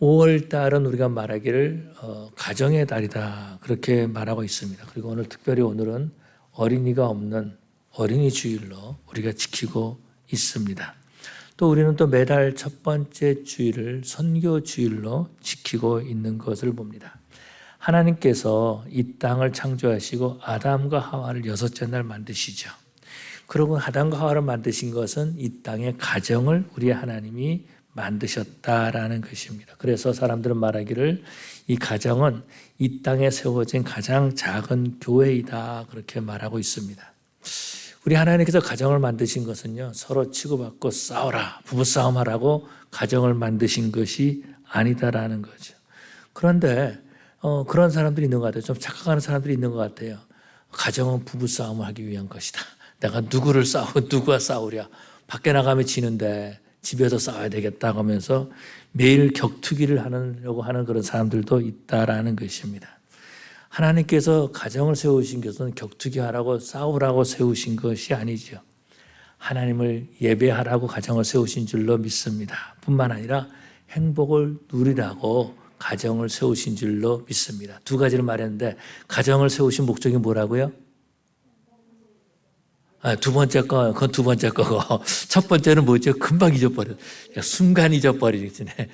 5월 달은 우리가 말하기를 가정의 달이다 그렇게 말하고 있습니다. 그리고 오늘은 어린이가 없는 어린이 주일로 우리가 지키고 있습니다. 또 우리는 또 매달 첫 번째 주일을 선교 주일로 지키고 있는 것을 봅니다. 하나님께서 이 땅을 창조하시고 아담과 하와를 여섯째 날 만드시죠. 그리고 아담과 하와를 만드신 것은 이 땅의 가정을 우리 하나님이 만드셨다라는 것입니다. 그래서 사람들은 말하기를 이 가정은 이 땅에 세워진 가장 작은 교회이다 그렇게 말하고 있습니다. 우리 하나님께서 가정을 만드신 것은요, 서로 치고받고 싸워라, 부부싸움 하라고 가정을 만드신 것이 아니다라는 거죠. 그런데 그런 사람들이 있는 것 같아요. 좀 착각하는 사람들이 있는 것 같아요. 가정은 부부싸움을 하기 위한 것이다. 내가 누구와 싸우랴. 밖에 나가면 지는데 집에서 싸워야 되겠다 하면서 매일 격투기를 하려고 하는 그런 사람들도 있다라는 것입니다. 하나님께서 가정을 세우신 것은 격투기 하라고 싸우라고 세우신 것이 아니죠. 하나님을 예배하라고 가정을 세우신 줄로 믿습니다. 뿐만 아니라 행복을 누리라고 가정을 세우신 줄로 믿습니다. 두 가지를 말했는데 가정을 세우신 목적이 뭐라고요? 두 번째 거, 그건 두 번째 거고 첫 번째는 뭐죠? 금방 잊어버려. 순간 잊어버리네.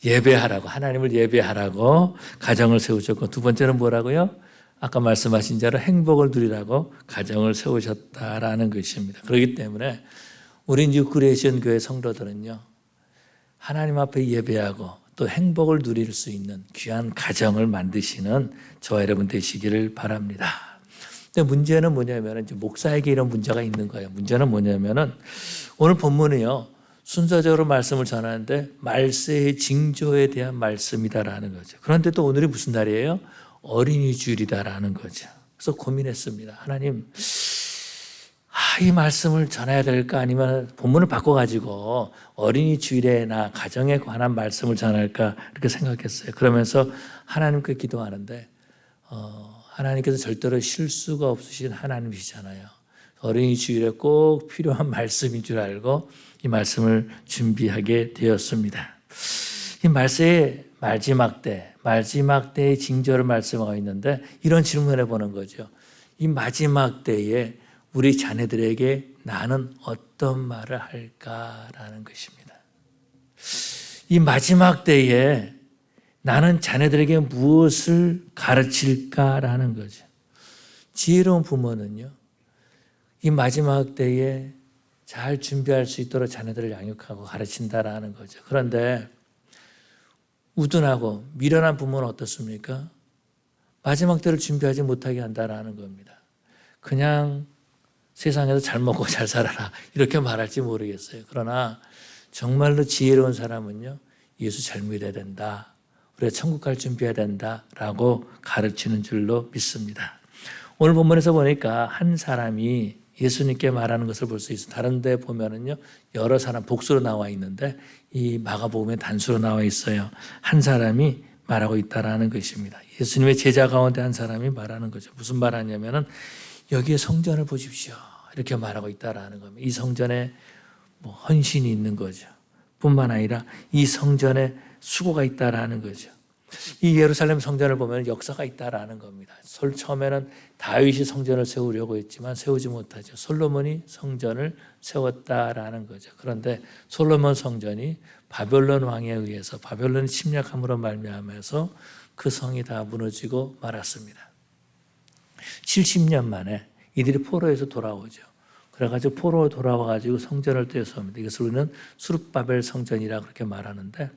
예배하라고, 하나님을 예배하라고 가정을 세우셨고, 두 번째는 뭐라고요? 아까 말씀하신 대로 행복을 누리라고 가정을 세우셨다라는 것입니다. 그렇기 때문에 우리 뉴크리에이션 교회 성도들은요, 하나님 앞에 예배하고 또 행복을 누릴 수 있는 귀한 가정을 만드시는 저와 여러분 되시기를 바랍니다. 근데 문제는 뭐냐면은 이제 목사에게 이런 문제가 있는 거예요. 문제는 뭐냐면은 오늘 본문이요, 순서적으로 말씀을 전하는데 말세의 징조에 대한 말씀이다라는 거죠. 그런데 또 오늘이 무슨 날이에요? 어린이 주일이다라는 거죠. 그래서 고민했습니다. 하나님, 이 말씀을 전해야 될까 아니면 본문을 바꿔가지고 어린이 주일에나 가정에 관한 말씀을 전할까 이렇게 생각했어요. 그러면서 하나님께 기도하는데 하나님께서 절대로 실수가 없으신 하나님이시잖아요. 어린이 주일에 꼭 필요한 말씀인 줄 알고 이 말씀을 준비하게 되었습니다. 이 말세의 마지막 때의 징조를 말씀하고 있는데 이런 질문을 해보는 거죠. 이 마지막 때에 우리 자녀들에게 나는 어떤 말을 할까라는 것입니다. 이 마지막 때에 나는 자녀들에게 무엇을 가르칠까라는 거죠. 지혜로운 부모는요, 이 마지막 때에 잘 준비할 수 있도록 자녀들을 양육하고 가르친다라는 거죠. 그런데 우둔하고 미련한 부모는 어떻습니까? 마지막 때를 준비하지 못하게 한다라는 겁니다. 그냥 세상에서 잘 먹고 잘 살아라 이렇게 말할지 모르겠어요. 그러나 정말로 지혜로운 사람은요, 예수 잘 믿어야 된다, 우리가 천국 갈 준비해야 된다라고 가르치는 줄로 믿습니다. 오늘 본문에서 보니까 한 사람이 예수님께 말하는 것을 볼 수 있어요. 다른 데 보면은요, 여러 사람 복수로 나와 있는데 이 마가복음에 단수로 나와 있어요. 한 사람이 말하고 있다라는 것입니다. 예수님의 제자 가운데 한 사람이 말하는 거죠. 무슨 말 하냐면은 여기에 성전을 보십시오, 이렇게 말하고 있다라는 겁니다. 이 성전에 헌신이 있는 거죠. 뿐만 아니라 이 성전에 수고가 있다라는 거죠. 이 예루살렘 성전을 보면 역사가 있다라는 겁니다. 처음에는 다윗이 성전을 세우려고 했지만 세우지 못하죠. 솔로몬이 성전을 세웠다라는 거죠. 그런데 솔로몬 성전이 바벨론 왕에 의해서 바벨론 침략함으로 말미암아서 그 성이 다 무너지고 말았습니다. 70년 만에 이들이 포로에서 돌아오죠. 그래가지고 포로 돌아와가지고 성전을 떼어서옵니다. 이것을 우리는 수룹바벨 성전이라 그렇게 말하는데,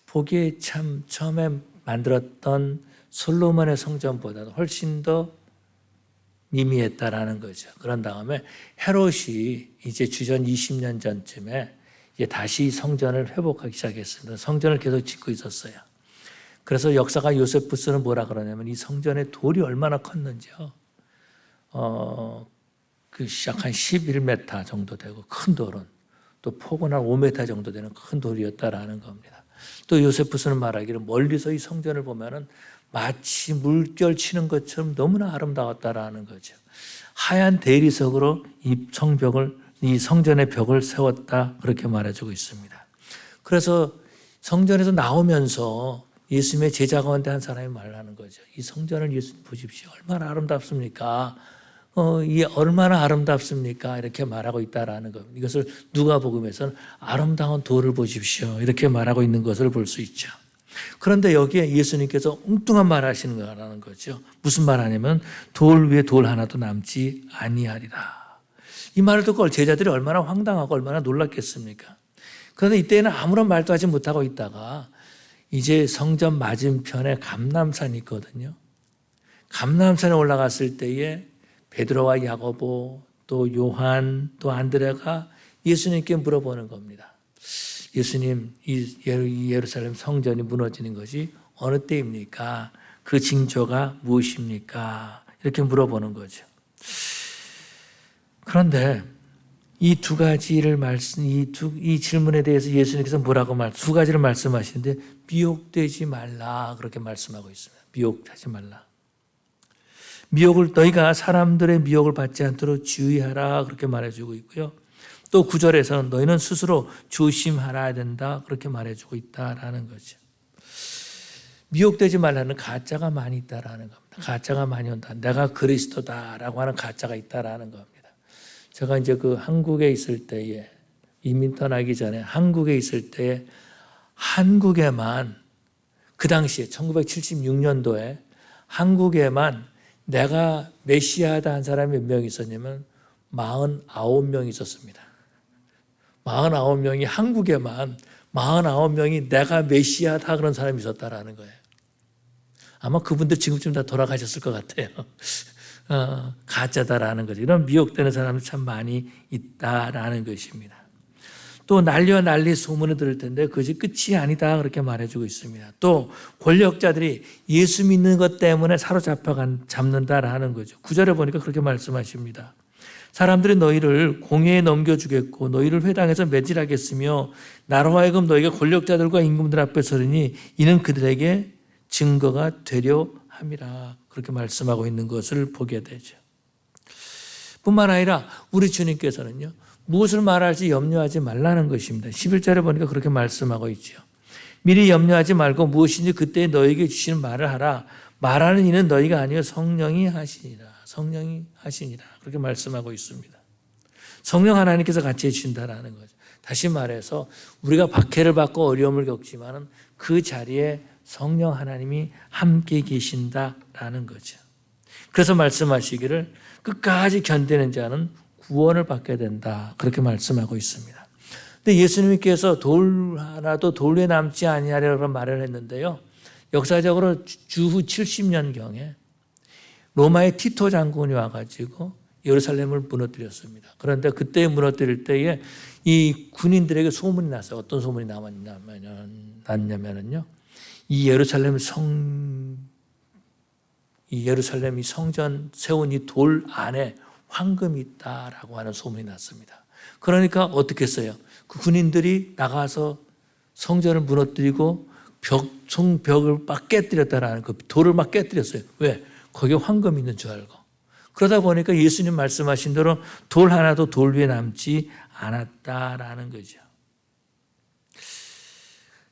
보기에 참 처음에 만들었던 솔로몬의 성전보다 훨씬 더 미미했다라는 거죠. 그런 다음에 헤롯이 이제 주전 20년 전쯤에 이제 다시 성전을 회복하기 시작했습니다. 성전을 계속 짓고 있었어요. 그래서 역사가 요세푸스는 뭐라 그러냐면 이 성전의 돌이 얼마나 컸는지요. 약 한 11m 정도 되고 큰 돌은 또 폭은 한 5m 정도 되는 큰 돌이었다라는 겁니다. 또 요세푸스는 말하기를 멀리서 이 성전을 보면은 마치 물결 치는 것처럼 너무나 아름다웠다라는 거죠. 하얀 대리석으로 이 성전의 벽을 세웠다 그렇게 말해주고 있습니다. 그래서 성전에서 나오면서 예수님의 제자 가운데 한 사람이 말하는 거죠. 이 성전을 예수님 보십시오. 얼마나 아름답습니까? 이 얼마나 아름답습니까? 이렇게 말하고 있다라는 겁니다. 이것을 누가복음에서는 아름다운 돌을 보십시오. 이렇게 말하고 있는 것을 볼 수 있죠. 그런데 여기에 예수님께서 엉뚱한 말 하시는 거라는 거죠. 무슨 말 하냐면 돌 위에 돌 하나도 남지 아니하리라. 이 말을 듣고 제자들이 얼마나 황당하고 얼마나 놀랐겠습니까? 그런데 이때는 아무런 말도 하지 못하고 있다가 이제 성전 맞은편에 감람산이 있거든요. 감람산에 올라갔을 때에 베드로와 야고보 또 요한 또 안드레가 예수님께 물어보는 겁니다. 예수님, 이 예루살렘 성전이 무너지는 것이 어느 때입니까? 그 징조가 무엇입니까? 이렇게 물어보는 거죠. 그런데 이 두 가지를 이 질문에 대해서 예수님께서 두 가지를 말씀하시는데 미혹되지 말라 그렇게 말씀하고 있습니다. 미혹하지 말라. 너희가 사람들의 미혹을 받지 않도록 주의하라 그렇게 말해주고 있고요. 또 9절에서는 너희는 스스로 조심하라 된다 그렇게 말해주고 있다라는 거죠. 미혹되지 말라는 가짜가 많이 있다라는 겁니다. 가짜가 많이 온다. 내가 그리스도다라고 하는 가짜가 있다라는 겁니다. 제가 이제 그 한국에 있을 때에 이민 떠나기 전에 한국에 있을 때에 한국에만 그 당시에 1976년도에 한국에만 내가 메시아다 한 사람이 몇 명 있었냐면 49명 있었습니다. 49명이 한국에만 49명이 내가 메시아다 그런 사람이 있었다라는 거예요. 아마 그분들 지금쯤 다 돌아가셨을 것 같아요. 가짜다라는 거죠. 이런 미혹되는 사람이 참 많이 있다라는 것입니다. 또 난리와 난리 소문을 들을 텐데 그것이 끝이 아니다 그렇게 말해주고 있습니다. 또 권력자들이 예수 믿는 것 때문에 잡는다라는 거죠. 9절에 보니까 그렇게 말씀하십니다. 사람들이 너희를 공회에 넘겨주겠고 너희를 회당에서 매질하겠으며 나로 하여금 너희가 권력자들과 임금들 앞에 서리니 이는 그들에게 증거가 되려 함이라 그렇게 말씀하고 있는 것을 보게 되죠. 뿐만 아니라 우리 주님께서는요. 무엇을 말할지 염려하지 말라는 것입니다. 11절에 보니까 그렇게 말씀하고 있죠. 미리 염려하지 말고 무엇인지 그때 너에게 주시는 말을 하라. 말하는 이는 너희가 아니요 성령이 하시니라. 성령이 하시니라. 그렇게 말씀하고 있습니다. 성령 하나님께서 같이 해주신다라는 거죠. 다시 말해서 우리가 박해를 받고 어려움을 겪지만은 그 자리에 성령 하나님이 함께 계신다라는 거죠. 그래서 말씀하시기를 끝까지 견디는 자는 구원을 받게 된다. 그렇게 말씀하고 있습니다. 근데 예수님께서 돌 하나도 돌 위에 남지 아니하리라고 말을 했는데요. 역사적으로 주후 70년경에 로마의 티토 장군이 와가지고 예루살렘을 무너뜨렸습니다. 그런데 그때 무너뜨릴 때에 이 군인들에게 소문이 났어요. 어떤 소문이 났냐면요. 이 예루살렘이 성전 세운 이 돌 안에 황금이 있다라고 하는 소문이 났습니다. 그러니까 어떻게 했어요? 그 군인들이 나가서 성전을 무너뜨리고 성벽을 막 깨뜨렸다라는 그 돌을 막 깨뜨렸어요. 왜? 거기에 황금이 있는 줄 알고. 그러다 보니까 예수님 말씀하신 대로 돌 하나도 돌 위에 남지 않았다라는 거죠.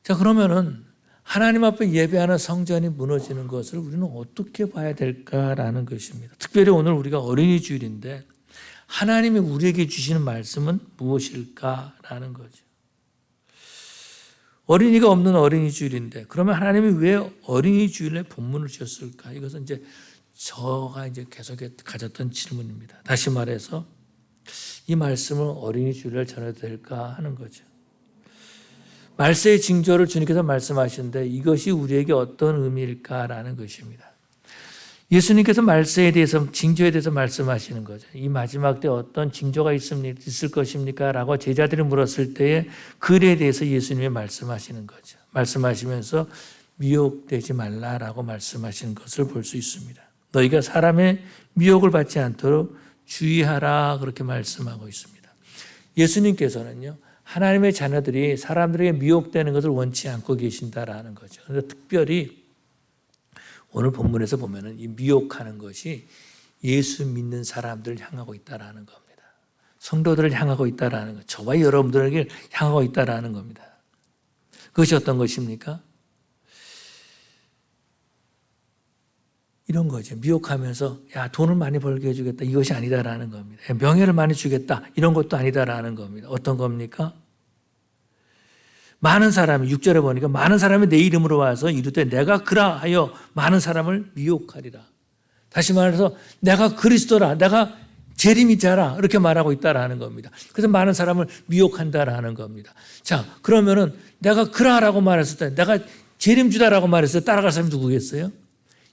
자, 그러면은 하나님 앞에 예배하는 성전이 무너지는 것을 우리는 어떻게 봐야 될까라는 것입니다. 특별히 오늘 우리가 어린이 주일인데 하나님이 우리에게 주시는 말씀은 무엇일까라는 거죠. 어린이가 없는 어린이 주일인데 그러면 하나님이 왜 어린이 주일에 본문을 주셨을까? 이것은 이제 저가 이제 계속 가졌던 질문입니다. 다시 말해서 이 말씀을 어린이 주일에 전해도 될까 하는 거죠. 말세의 징조를 주님께서 말씀하시는데 이것이 우리에게 어떤 의미일까라는 것입니다. 예수님께서 말세에 대해서 징조에 대해서 말씀하시는 거죠. 이 마지막 때 어떤 징조가 있을 것입니까? 라고 제자들이 물었을 때에 그에 대해서 예수님이 말씀하시는 거죠. 말씀하시면서 미혹되지 말라라고 말씀하시는 것을 볼 수 있습니다. 너희가 사람의 미혹을 받지 않도록 주의하라 그렇게 말씀하고 있습니다. 예수님께서는요. 하나님의 자녀들이 사람들에게 미혹되는 것을 원치 않고 계신다라는 거죠. 그런데 특별히 오늘 본문에서 보면은 이 미혹하는 것이 예수 믿는 사람들을 향하고 있다라는 겁니다. 성도들을 향하고 있다라는 것, 저와 여러분들에게 향하고 있다라는 겁니다. 그것이 어떤 것입니까? 이런 거죠. 미혹하면서 야, 돈을 많이 벌게 해주겠다. 이것이 아니다라는 겁니다. 명예를 많이 주겠다. 이런 것도 아니다라는 겁니다. 어떤 겁니까? 많은 사람이 6절에 보니까 많은 사람이 내 이름으로 와서 이르되 내가 그라하여 많은 사람을 미혹하리라. 다시 말해서 내가 그리스도라. 내가 재림이자라. 이렇게 말하고 있다라는 겁니다. 그래서 많은 사람을 미혹한다라는 겁니다. 자, 그러면은 내가 그라라고 말했을 때 내가 재림주다라고 말했을 때 따라갈 사람이 누구겠어요?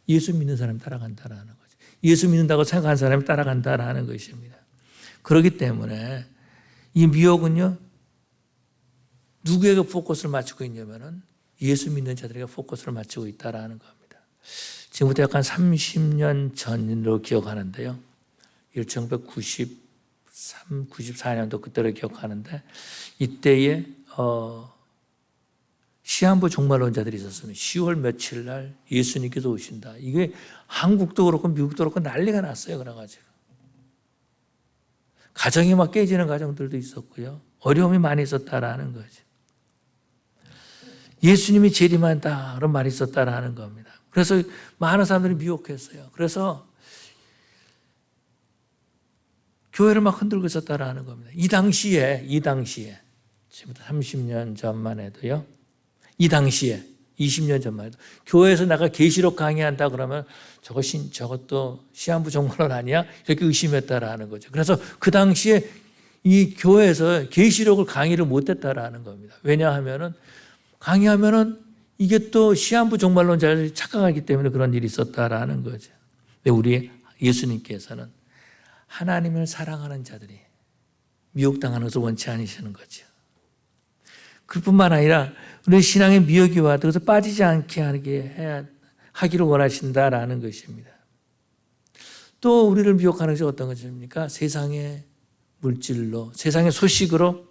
예수 믿는 사람이 따라간다라는 거죠. 예수 믿는다고 생각하는 사람이 따라간다라는 것입니다. 그렇기 때문에 이 미혹은요, 누구에게 포커스를 맞추고 있냐면은 예수 믿는 자들에게 포커스를 맞추고 있다라는 겁니다. 지금부터 약간 30년 전으로 기억하는데요. 1993, 94년도 그때를 기억하는데 이때에 시한부 종말론자들이 있었습니다. 10월 며칠 날 예수님께서 오신다. 이게 한국도 그렇고 미국도 그렇고 난리가 났어요. 그래가지고 가정이 막 깨지는 가정들도 있었고요. 어려움이 많이 있었다라는 거죠. 예수님이 재림한다 그런 말이 있었다라는 겁니다. 그래서 많은 사람들이 미혹했어요. 그래서 교회를 막 흔들고 있었다라는 겁니다. 이 당시에 지금부터 30년 전만 해도요. 이 당시에 20년 전만 해도 교회에서 내가 계시록 강의한다 그러면 저것도 시한부 종말론 아니야? 이렇게 의심했다라는 거죠. 그래서 그 당시에 이 교회에서 계시록을 강의를 못했다라는 겁니다. 왜냐하면은 강의하면은 이게 또 시한부 종말론자들이 착각하기 때문에 그런 일이 있었다라는 거죠. 근데 우리 예수님께서는 하나님을 사랑하는 자들이 미혹당하는 것을 원치 않으시는 거죠. 그뿐만 아니라 우리 신앙의 미혹이 와도 그래서 빠지지 않게 하기를 원하신다라는 것입니다. 또 우리를 미혹하는 것이 어떤 것입니까? 세상의 물질로, 세상의 소식으로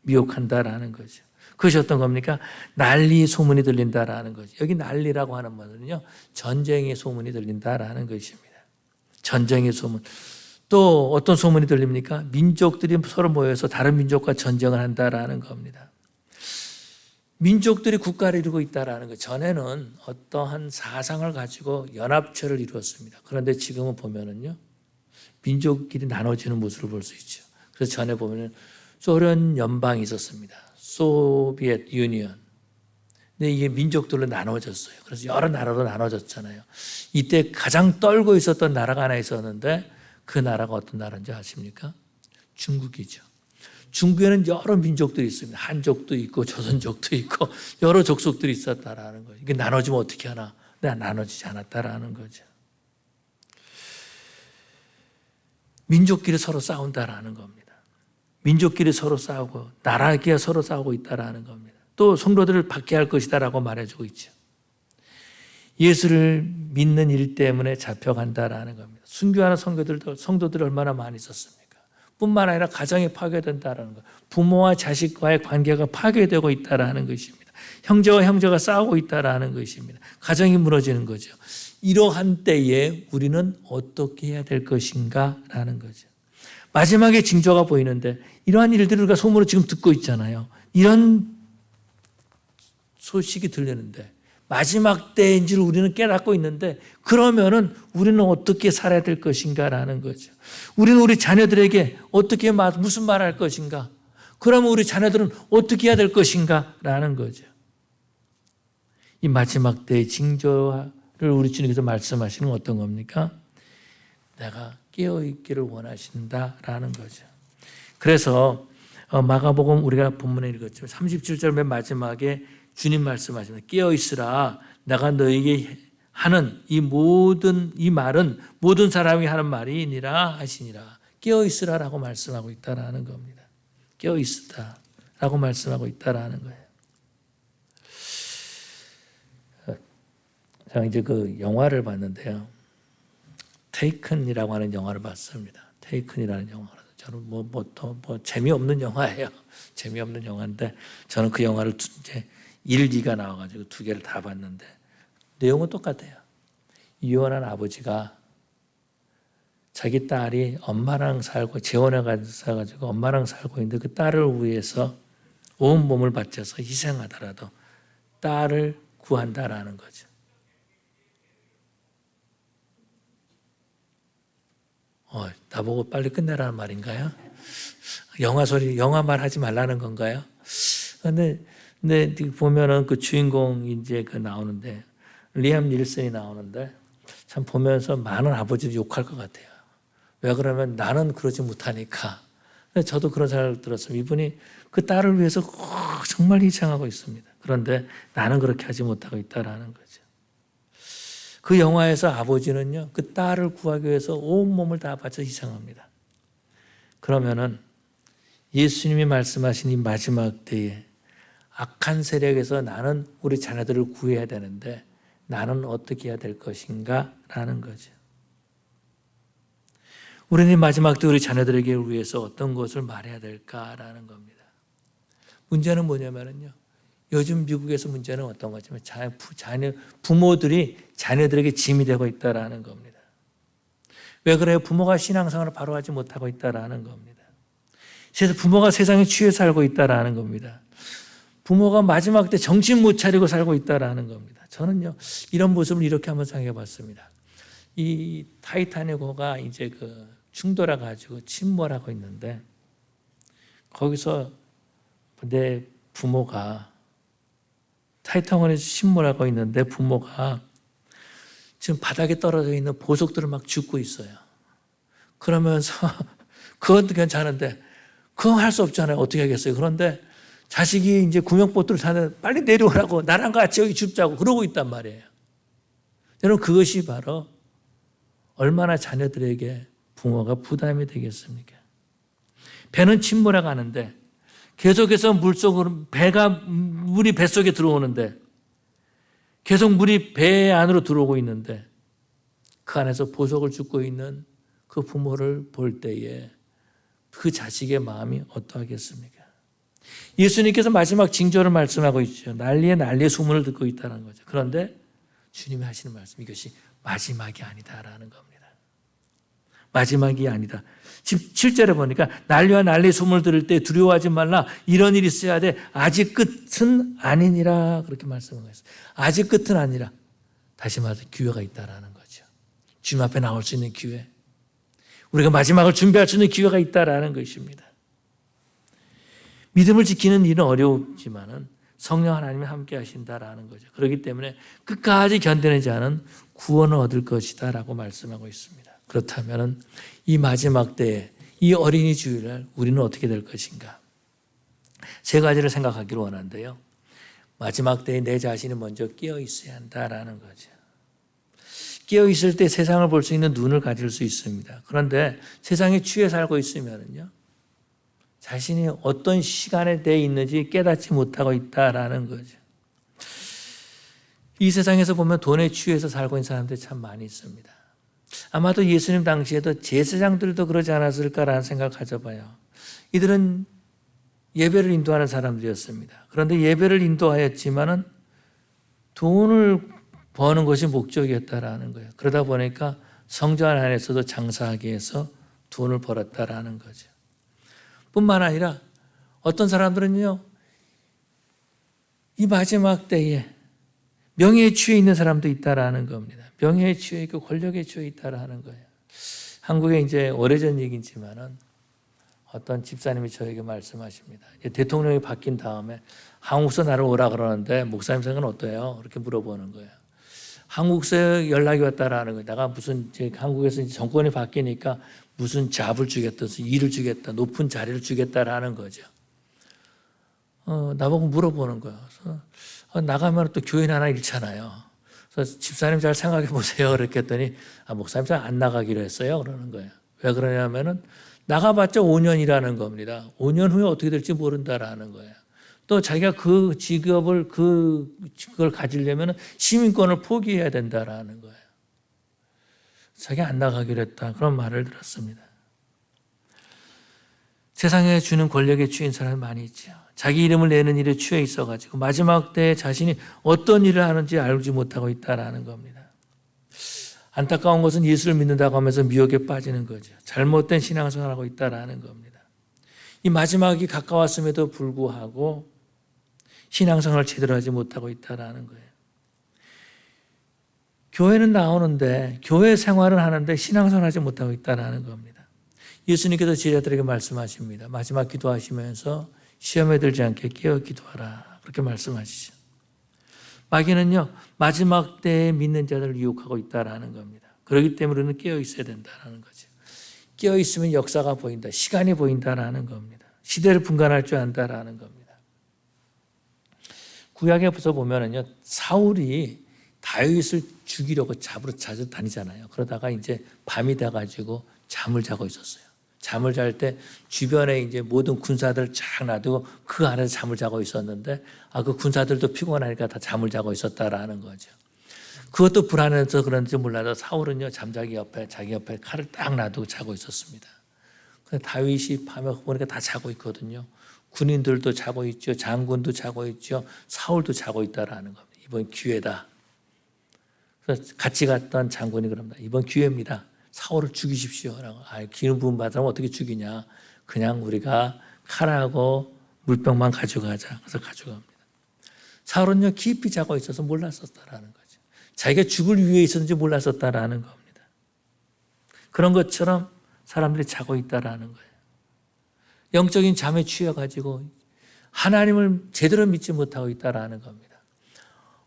미혹한다라는 거죠. 그것이 어떤 겁니까? 난리 소문이 들린다라는 거죠. 여기 난리라고 하는 말은요, 전쟁의 소문이 들린다라는 것입니다. 전쟁의 소문. 또 어떤 소문이 들립니까? 민족들이 서로 모여서 다른 민족과 전쟁을 한다라는 겁니다. 민족들이 국가를 이루고 있다라는 것. 전에는 어떠한 사상을 가지고 연합체를 이루었습니다. 그런데 지금은 보면은요, 민족끼리 나눠지는 모습을 볼 수 있죠. 그래서 전에 보면은 소련 연방이 있었습니다. 소비에트 유니언. 근데 이게 민족들로 나눠졌어요. 그래서 여러 나라로 나눠졌잖아요. 이때 가장 떨고 있었던 나라가 하나 있었는데 그 나라가 어떤 나라인지 아십니까? 중국이죠. 중국에는 여러 민족들이 있습니다. 한족도 있고 조선족도 있고 여러 족속들이 있었다라는 거죠. 이게 나눠지면 어떻게 하나? 내가 나눠지지 않았다라는 거죠. 민족끼리 서로 싸운다라는 겁니다. 민족끼리 서로 싸우고 나라끼리 서로 싸우고 있다라는 겁니다. 또 성도들을 받게 할 것이다라고 말해주고 있죠. 예수를 믿는 일 때문에 잡혀간다라는 겁니다. 순교하는 성도들이 얼마나 많이 있었습니까? 뿐만 아니라 가정이 파괴된다라는 것, 부모와 자식과의 관계가 파괴되고 있다라는 것입니다. 형제와 형제가 싸우고 있다라는 것입니다. 가정이 무너지는 거죠. 이러한 때에 우리는 어떻게 해야 될 것인가라는 거죠. 마지막에 징조가 보이는데 이러한 일들을 우리가 소문으로 지금 듣고 있잖아요. 이런 소식이 들리는데 마지막 때인 줄 우리는 깨닫고 있는데 그러면은 우리는 어떻게 살아야 될 것인가라는 거죠. 우리는 우리 자녀들에게 어떻게 무슨 말을 할 것인가? 그러면 우리 자녀들은 어떻게 해야 될 것인가라는 거죠. 이 마지막 때의 징조를 우리 주님께서 말씀하시는 건 어떤 겁니까? 내가 깨어있기를 원하신다라는 거죠. 그래서 마가복음 우리가 본문에 읽었죠. 37절 맨 마지막에 주님 말씀하십니다. 깨어있으라. 내가 너에게 하는 이 말은 모든 사람이 하는 말이니라 하시니라. 깨어있으라라고 말씀하고 있다라는 겁니다. 깨어있으라라고 말씀하고 있다라는 거예요. 제가 이제 그 영화를 봤는데요. 테이큰이라고 하는 영화를 봤습니다. 테이큰이라는 영화를. 저는 재미없는 영화예요. 재미없는 영화인데 저는 그 영화를 이제 1, 2가 나와가지고 2개를 다 봤는데 내용은 똑같아요. 이혼한 아버지가 자기 딸이 엄마랑 살고 재혼해 가지고 엄마랑 살고 있는데 그 딸을 위해서 온 몸을 바쳐서 희생하더라도 딸을 구한다라는 거죠. 나보고 빨리 끝내라는 말인가요? 영화 말 하지 말라는 건가요? 근데 보면은 그 주인공 이제 그 나오는데, 리암 닐슨이 나오는데, 참 보면서 많은 아버지를 욕할 것 같아요. 왜 그러면 나는 그러지 못하니까. 저도 그런 생각을 들었어요. 이분이 그 딸을 위해서 정말 희생하고 있습니다. 그런데 나는 그렇게 하지 못하고 있다라는 거죠. 그 영화에서 아버지는요, 그 딸을 구하기 위해서 온몸을 다 바쳐 희생합니다. 그러면은 예수님이 말씀하신 이 마지막 때에 악한 세력에서 나는 우리 자녀들을 구해야 되는데 나는 어떻게 해야 될 것인가? 라는 거죠. 우리는 마지막 때 우리 자녀들에게 위해서 어떤 것을 말해야 될까라는 겁니다. 문제는 뭐냐면요. 요즘 미국에서 문제는 어떤 거냐면 부모들이 자녀들에게 짐이 되고 있다라는 겁니다. 왜 그래요? 부모가 신앙생활을 바로 하지 못하고 있다라는 겁니다. 그래서 부모가 세상에 취해 살고 있다라는 겁니다. 부모가 마지막 때 정신 못 차리고 살고 있다라는 겁니다. 저는요, 이런 모습을 이렇게 한번 생각해 봤습니다. 이 타이타닉호가 이제 충돌해 가지고 침몰하고 있는데, 거기서 내 부모가 타이타닉호에서 침몰하고 있는데 부모가 지금 바닥에 떨어져 있는 보석들을 막 줍고 있어요. 그러면서 그것도 괜찮은데 그건 할 수 없잖아요. 어떻게 하겠어요? 그런데 자식이 이제 구명보트를 타는데 빨리 내려오라고, 나랑 같이 여기 줍자고 그러고 있단 말이에요. 여러분, 그것이 바로 얼마나 자녀들에게 부모가 부담이 되겠습니까? 배는 침몰해 가는데 계속해서 물속으로 물이 뱃속에 들어오는데, 계속 물이 배 안으로 들어오고 있는데 그 안에서 보석을 줍고 있는 그 부모를 볼 때에 그 자식의 마음이 어떠하겠습니까? 예수님께서 마지막 징조를 말씀하고 있죠. 난리의 소문을 듣고 있다는 거죠. 그런데 주님이 하시는 말씀, 이것이 마지막이 아니다라는 겁니다. 마지막이 아니다. 7절에 보니까 난리의 소문을 들을 때 두려워하지 말라. 이런 일이 있어야 돼. 아직 끝은 아니니라. 그렇게 말씀하고 있어요. 아직 끝은 아니라. 다시 말해서 기회가 있다라는 거죠. 주님 앞에 나올 수 있는 기회. 우리가 마지막을 준비할 수 있는 기회가 있다라는 것입니다. 믿음을 지키는 일은 어려우지만은 성령 하나님이 함께 하신다라는 거죠. 그렇기 때문에 끝까지 견디는 자는 구원을 얻을 것이다라고 말씀하고 있습니다. 그렇다면 이 마지막 때에 이 어린이 주일날 우리는 어떻게 될 것인가? 세 가지를 생각하기를 원하는데요. 마지막 때에 내 자신이 먼저 깨어 있어야 한다라는 거죠. 깨어 있을 때 세상을 볼 수 있는 눈을 가질 수 있습니다. 그런데 세상에 취해 살고 있으면요, 자신이 어떤 시간에 대해 있는지 깨닫지 못하고 있다라는 거죠. 이 세상에서 보면 돈에 취해서 살고 있는 사람들이 참 많이 있습니다. 아마도 예수님 당시에도 제사장들도 그러지 않았을까라는 생각을 가져봐요. 이들은 예배를 인도하는 사람들이었습니다. 그런데 예배를 인도하였지만은 돈을 버는 것이 목적이었다라는 거예요. 그러다 보니까 성전 안에서도 장사하기 위해서 돈을 벌었다라는 거죠. 뿐만 아니라 어떤 사람들은요, 이 마지막 때에 명예에 취해 있는 사람도 있다라는 겁니다. 명예에 취해 있고 권력에 취해 있다라는 거예요. 한국에 이제 오래전 얘기지만은 어떤 집사님이 저에게 말씀하십니다. 대통령이 바뀐 다음에 한국서 나를 오라 그러는데 목사님 생각은 어때요? 이렇게 물어보는 거예요. 한국서 연락이 왔다라는 거예요. 내가 무슨 이제 한국에서 이제 정권이 바뀌니까 무슨 잡을 주겠다, 일을 주겠다, 높은 자리를 주겠다라는 거죠. 나보고 물어보는 거예요. 그래서 나가면 또 교인 하나 잃잖아요. 그래서 집사님 잘 생각해 보세요. 그렇게 했더니 목사님 잘 안 나가기로 했어요. 그러는 거예요. 왜 그러냐면은 나가봤자 5년이라는 겁니다. 5년 후에 어떻게 될지 모른다라는 거예요. 또 자기가 그 직업을 그걸 가지려면 시민권을 포기해야 된다라는 거예요. 자기가 안 나가기로 했다. 그런 말을 들었습니다. 세상에 주는 권력에 취한 사람이 많이 있죠. 자기 이름을 내는 일에 취해 있어가지고 마지막 때에 자신이 어떤 일을 하는지 알지 못하고 있다라는 겁니다. 안타까운 것은 예수를 믿는다고 하면서 미혹에 빠지는 거죠. 잘못된 신앙생활을 하고 있다라는 겁니다. 이 마지막이 가까웠음에도 불구하고 신앙생활을 제대로 하지 못하고 있다는 거예요. 교회는 나오는데 교회 생활은 하는데 신앙생활을 하지 못하고 있다는 겁니다. 예수님께서 제자들에게 말씀하십니다. 마지막 기도하시면서 시험에 들지 않게 깨어 기도하라. 그렇게 말씀하시죠. 마귀는요, 마지막 때에 믿는 자들을 유혹하고 있다는 겁니다. 그렇기 때문에 우리는 깨어 있어야 된다는 거죠. 깨어 있으면 역사가 보인다. 시간이 보인다는 겁니다. 시대를 분간할 줄 안다는 겁니다. 구약에서 보면은요, 사울이 다윗을 죽이려고 잡으러 자주 다니잖아요. 그러다가 이제 밤이 돼가지고 잠을 자고 있었어요. 잠을 잘 때 주변에 이제 모든 군사들 쫙 놔두고 그 안에서 잠을 자고 있었는데, 그 군사들도 피곤하니까 다 잠을 자고 있었다라는 거죠. 그것도 불안해서 그런지 몰라도 사울은요, 잠자기 옆에 자기 옆에 칼을 딱 놔두고 자고 있었습니다. 근데 다윗이 밤에 보니까 다 자고 있거든요. 군인들도 자고 있죠. 장군도 자고 있죠. 사울도 자고 있다라는 겁니다. 이번 기회다. 그래서 같이 갔던 장군이 그럽니다. 이번 기회입니다. 사울을 죽이십시오. 라고. 기름 부음 받은 사람 어떻게 죽이냐. 그냥 우리가 칼하고 물병만 가져가자. 그래서 가져갑니다. 사울은요, 깊이 자고 있어서 몰랐었다라는 거죠. 자기가 죽을 위해 있었는지 몰랐었다라는 겁니다. 그런 것처럼 사람들이 자고 있다라는 거예요. 영적인 잠에 취해가지고 하나님을 제대로 믿지 못하고 있다라는 겁니다.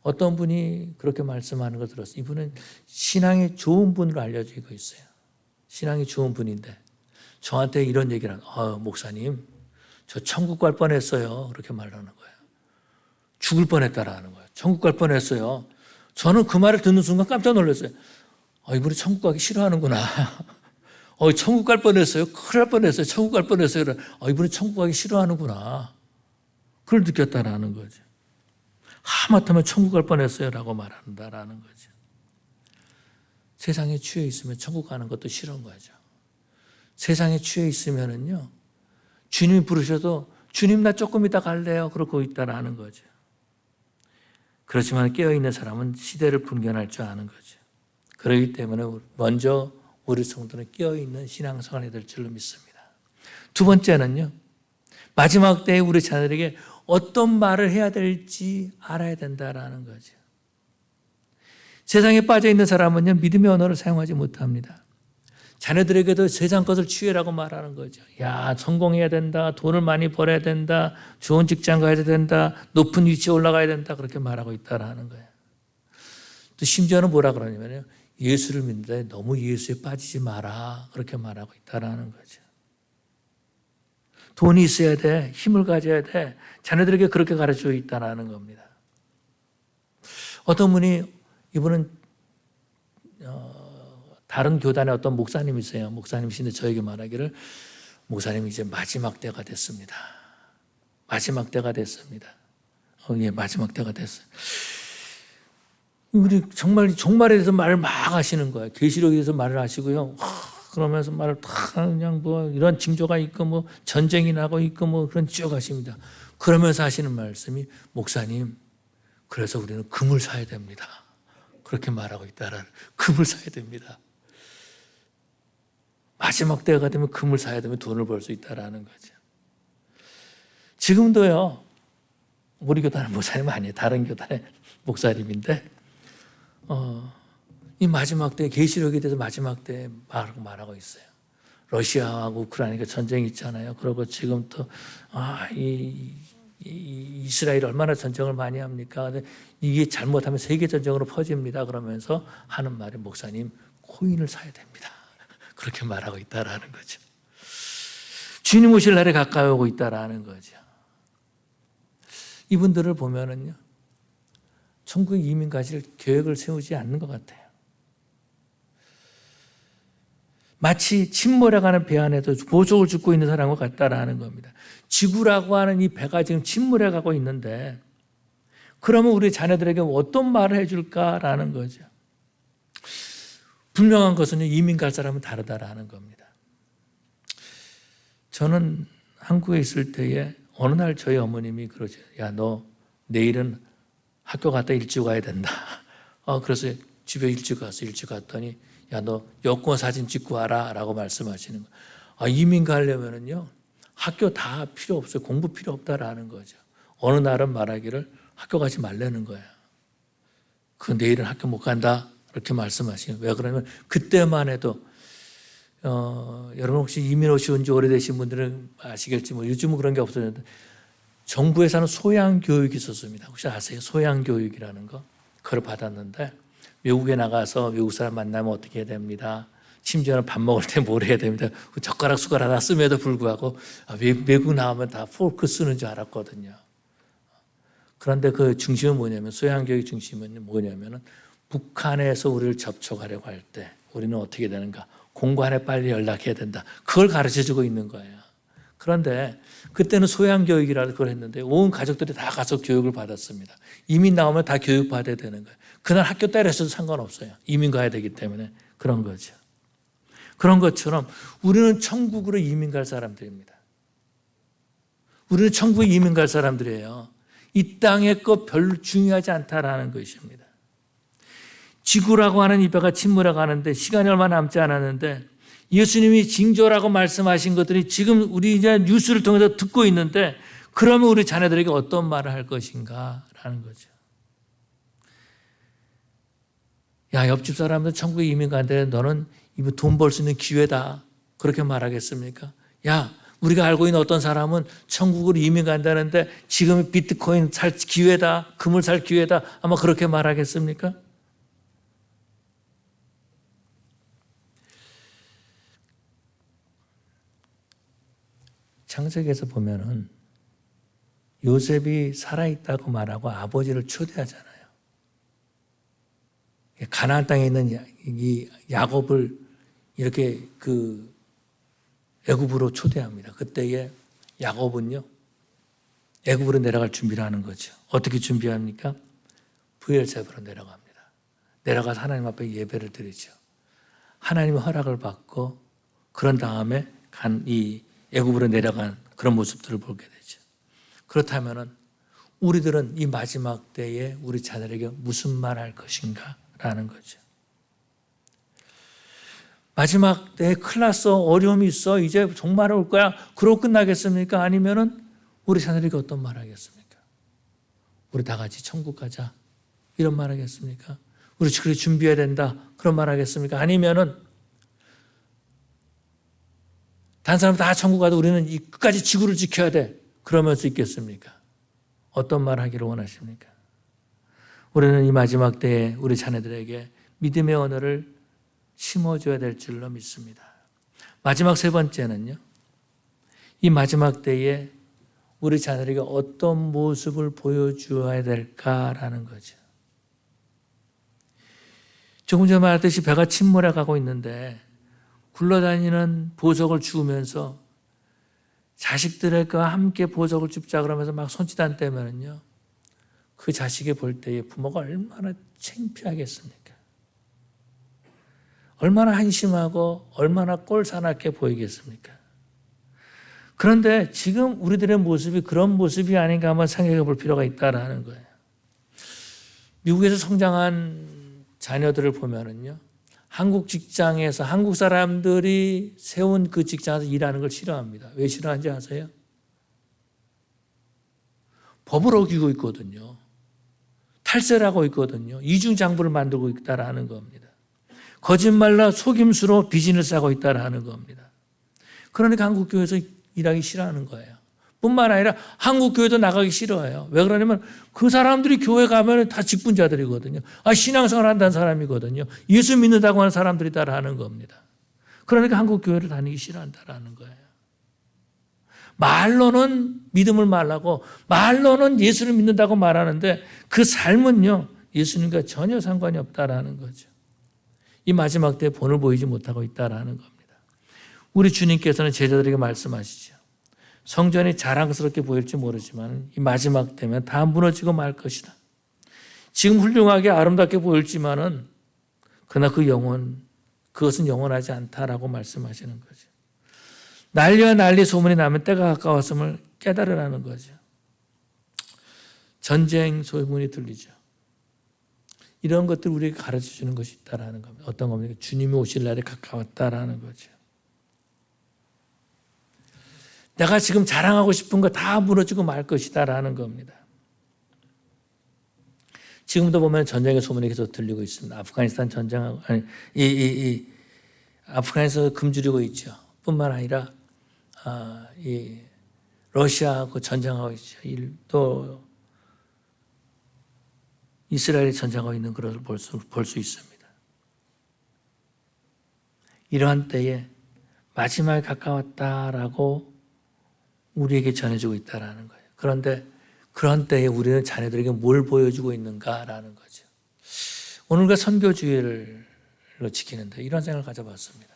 어떤 분이 그렇게 말씀하는 걸 들었어요. 이분은 신앙이 좋은 분으로 알려지고 있어요. 신앙이 좋은 분인데 저한테 이런 얘기를 하는, 목사님, 저 천국 갈 뻔했어요. 그렇게 말하는 거예요. 죽을 뻔했다라는 거예요. 천국 갈 뻔했어요. 저는 그 말을 듣는 순간 깜짝 놀랐어요. 이분이 천국 가기 싫어하는구나. 천국 갈 뻔했어요. 큰일 날 뻔했어요. 천국 갈 뻔했어요. 이분이 천국 가기 싫어하는구나. 그걸 느꼈다라는 거죠. 하마터면 천국 갈 뻔했어요. 라고 말한다라는 거죠. 세상에 취해 있으면 천국 가는 것도 싫은 거죠. 세상에 취해 있으면은요, 주님이 부르셔도 주님 나 조금 이따 갈래요. 그러고 있다라는 거죠. 그렇지만 깨어있는 사람은 시대를 분간할 줄 아는 거죠. 그렇기 때문에 먼저 우리 성도는 깨어있는 신앙생활이 될 줄로 믿습니다. 두 번째는요, 마지막 때에 우리 자녀들에게 어떤 말을 해야 될지 알아야 된다라는 거죠. 세상에 빠져 있는 사람은요, 믿음의 언어를 사용하지 못합니다. 자녀들에게도 세상 것을 취해라고 말하는 거죠. 야, 성공해야 된다. 돈을 많이 벌어야 된다. 좋은 직장 가야 된다. 높은 위치에 올라가야 된다. 그렇게 말하고 있다라는 거예요. 또 심지어는 뭐라 그러냐면요, 예수를 믿는데 너무 예수에 빠지지 마라. 그렇게 말하고 있다라는 거죠. 돈이 있어야 돼. 힘을 가져야 돼. 자녀들에게 그렇게 가르치고 있다는 겁니다. 어떤 분이, 이분은 다른 교단의 어떤 목사님이세요. 목사님이신데 저에게 말하기를, 목사님 이제 마지막 때가 됐습니다. 마지막 때가 됐습니다. 예, 마지막 때가 됐어요. 우리 정말 종말에 대해서 말을 막 하시는 거예요. 계시록에 대해서 말을 하시고요. 그러면서 말을 다 그냥 뭐 이런 징조가 있고 뭐 전쟁이 나고 있고 뭐 그런 쭉 하십니다. 그러면서 하시는 말씀이, 목사님, 그래서 우리는 금을 사야 됩니다. 그렇게 말하고 있다라는, 금을 사야 됩니다. 마지막 때가 되면 금을 사야 되면 돈을 벌 수 있다라는 거죠. 지금도요, 우리 교단의 목사님 아니에요. 다른 교단의 목사님인데, 이 마지막 때, 계시록에 대해서 마지막 때 말하고 있어요. 러시아하고 우크라이나가 전쟁이 있잖아요. 그리고 지금 또, 이스라엘이 얼마나 전쟁을 많이 합니까? 이게 잘못하면 세계 전쟁으로 퍼집니다. 그러면서 하는 말이, 목사님, 코인을 사야 됩니다. 그렇게 말하고 있다라는 거죠. 주님 오실 날에 가까이 오고 있다라는 거죠. 이분들을 보면은요, 천국에 이민 가실 계획을 세우지 않는 것 같아요. 마치 침몰해가는 배 안에도 보석을 줍고 있는 사람과 같다라는 겁니다. 지구라고 하는 이 배가 지금 침몰해가고 있는데, 그러면 우리 자녀들에게 어떤 말을 해줄까라는 거죠. 분명한 것은 이민 갈 사람은 다르다라는 겁니다. 저는 한국에 있을 때에 어느 날 저희 어머님이 그러죠. 야, 너 내일은 학교 갔다 일찍 와야 된다. 그래서 집에 일찍 갔더니, 야, 너 여권 사진 찍고 와라 라고 말씀하시는 거예요. 이민 가려면은요, 학교 다 필요 없어요. 공부 필요 없다라는 거죠. 어느 날은 말하기를 학교 가지 말라는 거예요. 그 내일은 학교 못 간다 이렇게 말씀하시는. 왜 그러면 그때만 해도 여러분 혹시 이민 오신 지 오래되신 분들은 아시겠지 뭐 요즘은 그런 게 없어졌는데 정부에서는 소양 교육이 있었습니다. 혹시 아세요? 소양 교육이라는 거. 그걸 받았는데 외국에 나가서 외국 사람 만나면 어떻게 해야 됩니다. 심지어는 밥 먹을 때 뭘 해야 됩니다. 젓가락 숟가락 하나 씀에도 불구하고 외국 나오면 다 포크 쓰는 줄 알았거든요. 그런데 그 중심은 뭐냐면 소양교육 중심은 뭐냐면은 북한에서 우리를 접촉하려고 할 때 우리는 어떻게 되는가? 공관에 빨리 연락해야 된다. 그걸 가르쳐주고 있는 거예요. 그런데 그때는 소양교육이라고 그걸 했는데 온 가족들이 다 가서 교육을 받았습니다. 이민 나오면 다 교육받아야 되는 거예요. 그날 학교 때려서도 상관없어요. 이민 가야 되기 때문에 그런 거죠. 그런 것처럼 우리는 천국으로 이민 갈 사람들입니다. 우리는 천국에 이민 갈 사람들이에요. 이 땅의 것 별로 중요하지 않다라는 것입니다. 지구라고 하는 이 배가 침몰해가는데 시간이 얼마 남지 않았는데 예수님이 징조라고 말씀하신 것들이 지금 우리 이제 뉴스를 통해서 듣고 있는데 그러면 우리 자녀들에게 어떤 말을 할 것인가 라는 거죠. 야, 옆집 사람들 천국에 이민 간데 너는 돈 벌 수 있는 기회다. 그렇게 말하겠습니까? 야, 우리가 알고 있는 어떤 사람은 천국으로 이민 간다는데 지금 비트코인 살 기회다. 금을 살 기회다. 아마 그렇게 말하겠습니까? 창세기에서 보면은 요셉이 살아있다고 말하고 아버지를 초대하잖아요. 가나안 땅에 있는 이 야곱을 이렇게 애굽으로 초대합니다. 그때에 야곱은요 애굽으로 내려갈 준비를 하는 거죠. 어떻게 준비합니까? 브엘세바로 내려갑니다. 내려가서 하나님 앞에 예배를 드리죠. 하나님의 허락을 받고 그런 다음에 이 애굽으로 내려간 그런 모습들을 보게 되죠. 그렇다면은 우리들은 이 마지막 때에 우리 자녀에게 무슨 말 할 것인가 라는 거죠. 마지막 때에 큰일 났어. 어려움이 있어. 이제 종말이 올 거야. 그러고 끝나겠습니까? 아니면은 우리 자녀에게 어떤 말 하겠습니까? 우리 다 같이 천국 가자. 이런 말 하겠습니까? 우리 그래 준비해야 된다. 그런 말 하겠습니까? 아니면은 다른 사람 다 천국 가도 우리는 이 끝까지 지구를 지켜야 돼. 그러면서 있겠습니까? 어떤 말 하기를 원하십니까? 우리는 이 마지막 때에 우리 자녀들에게 믿음의 언어를 심어줘야 될 줄로 믿습니다. 마지막 세 번째는요. 이 마지막 때에 우리 자녀에게 어떤 모습을 보여주어야 될까라는 거죠. 조금 전에 말했듯이 배가 침몰해 가고 있는데 굴러다니는 보석을 주우면서 자식들과 함께 보석을 줍자 그러면서 막 손짓 안 떼면요. 그 자식이 볼 때에 부모가 얼마나 창피하겠습니까? 얼마나 한심하고 얼마나 꼴사납게 보이겠습니까? 그런데 지금 우리들의 모습이 그런 모습이 아닌가 한번 생각해 볼 필요가 있다는 거예요. 미국에서 성장한 자녀들을 보면은요. 한국 직장에서 한국 사람들이 세운 그 직장에서 일하는 걸 싫어합니다. 왜 싫어하는지 아세요? 법을 어기고 있거든요. 탈세를 하고 있거든요. 이중장부를 만들고 있다는 겁니다. 거짓말로 속임수로 비즈니스 하고 있다는 겁니다. 그러니까 한국 교회에서 일하기 싫어하는 거예요. 뿐만 아니라 한국 교회도 나가기 싫어해요. 왜 그러냐면 그 사람들이 교회 가면 다 직분자들이거든요. 신앙생활 한다는 사람이거든요. 예수 믿는다고 하는 사람들이다라는 겁니다. 그러니까 한국 교회를 다니기 싫어한다라는 거예요. 말로는 믿음을 말하고 말로는 예수를 믿는다고 말하는데 그 삶은요 예수님과 전혀 상관이 없다라는 거죠. 이 마지막 때에 본을 보이지 못하고 있다라는 겁니다. 우리 주님께서는 제자들에게 말씀하시죠. 성전이 자랑스럽게 보일지 모르지만 이 마지막 때면 다 무너지고 말 것이다. 지금 훌륭하게 아름답게 보일지만은 그러나 그것은 영원하지 않다라고 말씀하시는 거죠. 난리와 난리 소문이 나면 때가 가까웠음을 깨달으라는 거죠. 전쟁 소문이 들리죠. 이런 것들 우리에게 가르쳐 주는 것이 있다라는 겁니다. 어떤 겁니까? 주님이 오실 날이 가까웠다라는 거죠. 내가 지금 자랑하고 싶은 거 다 무너지고 말 것이다라는 겁니다. 지금도 보면 전쟁의 소문이 계속 들리고 있습니다. 아프가니스탄 전쟁하고 아프간에서 굶주리고 있죠. 뿐만 아니라 이 러시아하고 전쟁하고 있죠. 또 이스라엘이 전쟁하고 있는 것을 볼 수 있습니다. 이러한 때에 마지막에 가까웠다라고 우리에게 전해주고 있다라는 거예요. 그런데 그런 때에 우리는 자녀들에게 뭘 보여주고 있는가라는 거죠. 오늘과 선교주의를 지키는데 이런 생각을 가져봤습니다.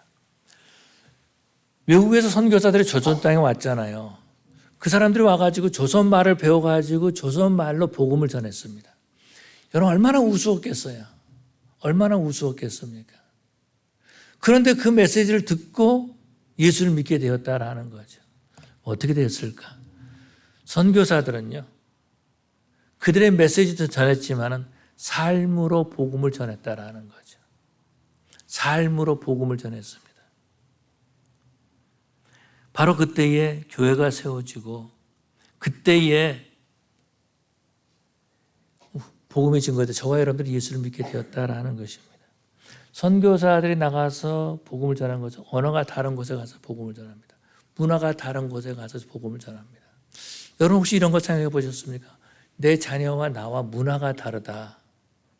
외국에서 선교사들이 조선 땅에 왔잖아요. 그 사람들이 와가지고 조선 말을 배워가지고 조선 말로 복음을 전했습니다. 여러분 얼마나 우스웠겠어요. 얼마나 우스웠겠습니까? 그런데 그 메시지를 듣고 예수를 믿게 되었다라는 거죠. 어떻게 되었을까? 선교사들은요, 그들의 메시지도 전했지만은 삶으로 복음을 전했다라는 거죠. 삶으로 복음을 전했습니다. 바로 그때에 교회가 세워지고 그때에 복음의 증거에 저와 여러분들이 예수를 믿게 되었다라는 것입니다. 선교사들이 나가서 복음을 전한 거죠. 언어가 다른 곳에 가서 복음을 전합니다. 문화가 다른 곳에 가서 복음을 전합니다. 여러분 혹시 이런 거 생각해 보셨습니까? 내 자녀와 나와 문화가 다르다.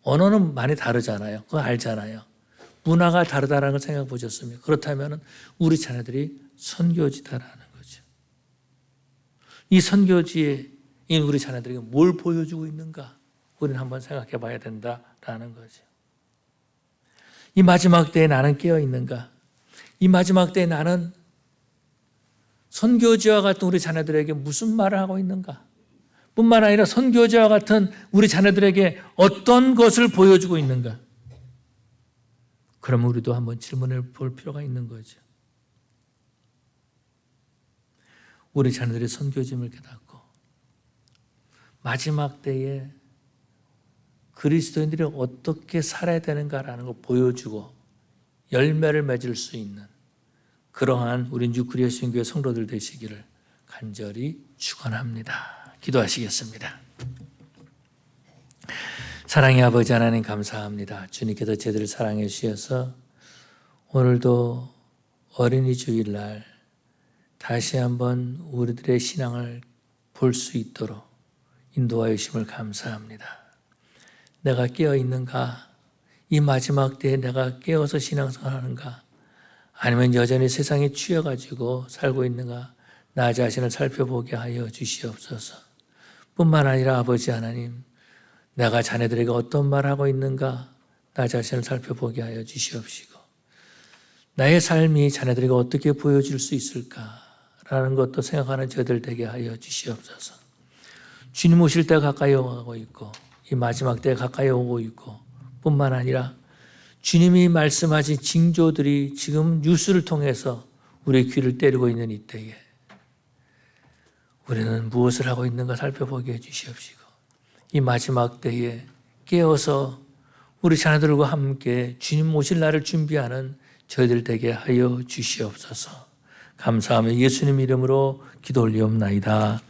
언어는 많이 다르잖아요. 그거 알잖아요. 문화가 다르다라는 걸 생각해 보셨습니까? 그렇다면 우리 자녀들이 선교지다라는 거죠. 이 선교지에 우리 자녀들에게 뭘 보여주고 있는가? 우리는 한번 생각해 봐야 된다라는 거죠. 이 마지막 때에 나는 깨어 있는가? 이 마지막 때에 나는 선교지와 같은 우리 자녀들에게 무슨 말을 하고 있는가? 뿐만 아니라 선교지와 같은 우리 자녀들에게 어떤 것을 보여주고 있는가? 그럼 우리도 한번 질문해 볼 필요가 있는 거죠. 우리 자녀들의 선교짐을 깨닫고 마지막 때에 그리스도인들이 어떻게 살아야 되는가라는 걸 보여주고 열매를 맺을 수 있는 그러한 우리 뉴크리어 신교회 성도들 되시기를 간절히 축원합니다. 기도하시겠습니다. 사랑의 아버지 하나님 감사합니다. 주님께서 저희들을 사랑해 주셔서 오늘도 어린이 주일날 다시 한번 우리들의 신앙을 볼 수 있도록 인도하여 주심을 감사합니다. 내가 깨어 있는가? 이 마지막 때에 내가 깨어서 신앙생활하는가? 아니면 여전히 세상에 취해가지고 살고 있는가? 나 자신을 살펴보게 하여 주시옵소서. 뿐만 아니라 아버지 하나님, 내가 자녀들에게 어떤 말하고 있는가? 나 자신을 살펴보게 하여 주시옵시고 나의 삶이 자녀들에게 어떻게 보여질 수 있을까라는 것도 생각하는 저희들 되게 하여 주시옵소서. 주님 오실 때가 가까이 오고 있고 이 마지막 때에 가까이 오고 있고 뿐만 아니라 주님이 말씀하신 징조들이 지금 뉴스를 통해서 우리의 귀를 때리고 있는 이때에 우리는 무엇을 하고 있는가 살펴보게 해주시옵시고 이 마지막 때에 깨어서 우리 자녀들과 함께 주님 오실 날을 준비하는 저희들 되게 하여 주시옵소서. 감사하며 예수님 이름으로 기도 올리옵나이다.